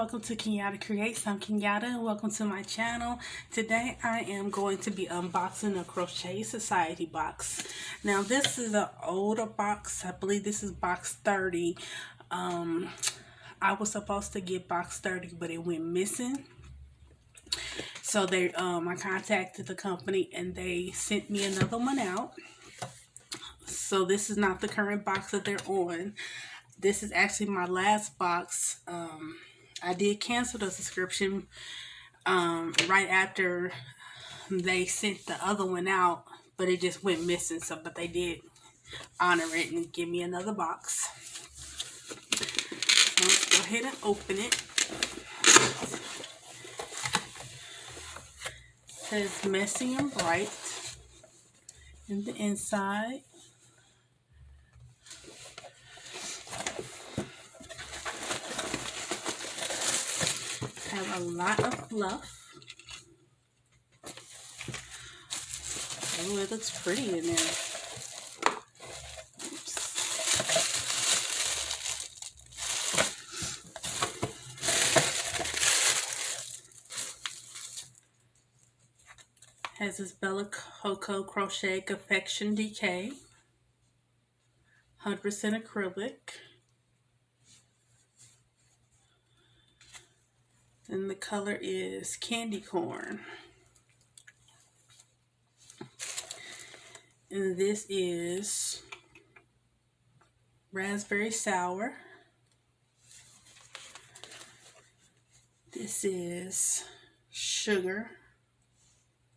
welcome to Kenyatta Creates. I'm Kenyatta and welcome to my channel. Today I am going to be unboxing a Crochet Society box. Now this is an older box. I believe this is box 30. I was supposed to get box 30 but it went missing. So I contacted the company and they sent me another one out. So this is not the current box that they're on. This is actually my last box. I did cancel the subscription right after they sent the other one out, but it just went missing. But they did honor it and give me another box. So let's go ahead and open it. It says Messy and Bright in the inside. Have a lot of fluff. Oh, it looks pretty in there. Oops. Has this Bella Coco Crochet Confection Decay, 100% acrylic. And the color is Candy Corn. And this is Raspberry Sour. This is Sugar.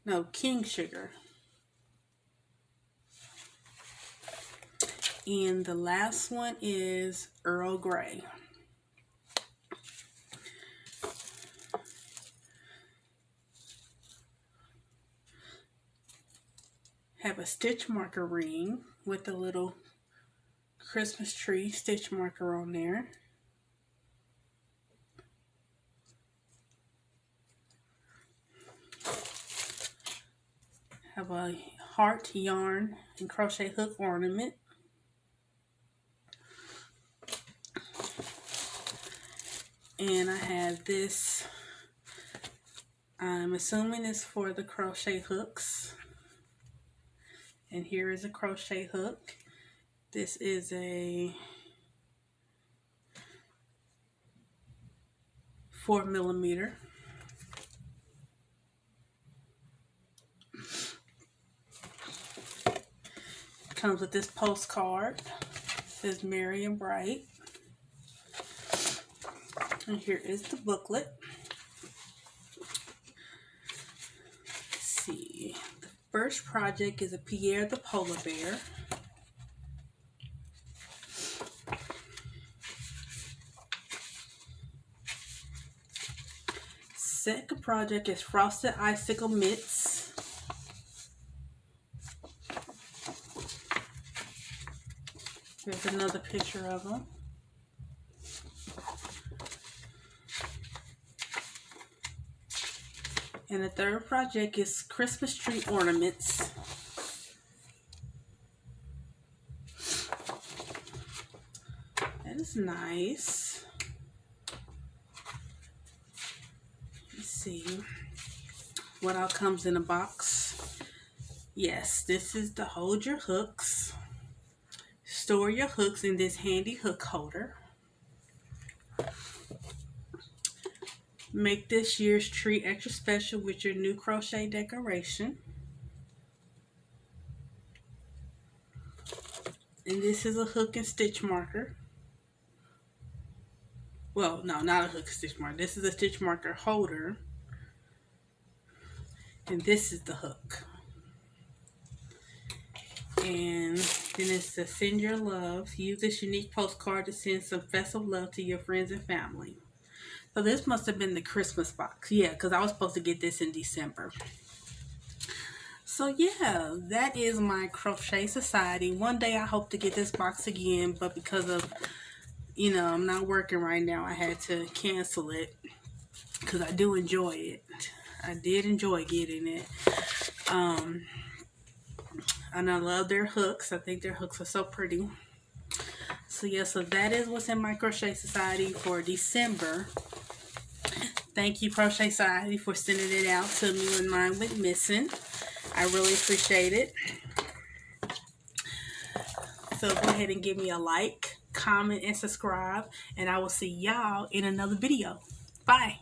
No, King Sugar. And the last one is Earl Grey. Have a stitch marker ring with a little Christmas tree stitch marker on there. Have a heart yarn and crochet hook ornament. And I have this, I'm assuming it's for the crochet hooks. And here is a crochet hook. This is a 4mm. Comes with this postcard. It says Merry and Bright. And here is the booklet. Let's see. First project is a Pierre the Polar Bear. Second project is Frosted Icicle Mitts. Here's another picture of them. And the third project is Christmas tree ornaments. That is nice. Let's see what all comes in a box. Yes, this is to hold your hooks. Store your hooks in this handy hook holder. Make this year's tree extra special with your new crochet decoration. And this is a hook and stitch marker. Well, no, not a hook and stitch marker. This is a stitch marker holder. And this is the hook. And then it's to send your love. Use this unique postcard to send some festive love to your friends and family. So this must have been the Christmas box. Yeah, because I was supposed to get this in December. So yeah, that is my Crochet Society. One day I hope to get this box again, but because of, you know, I'm not working right now, I had to cancel it. Because I do enjoy it. I did enjoy getting it. And I love their hooks. I think their hooks are so pretty. So yeah, so that is what's in my Crochet Society for December. Thank you, Crochet Society, for sending it out to me when mine went missing. I really appreciate it. So go ahead and give me a like, comment, and subscribe. And I will see y'all in another video. Bye.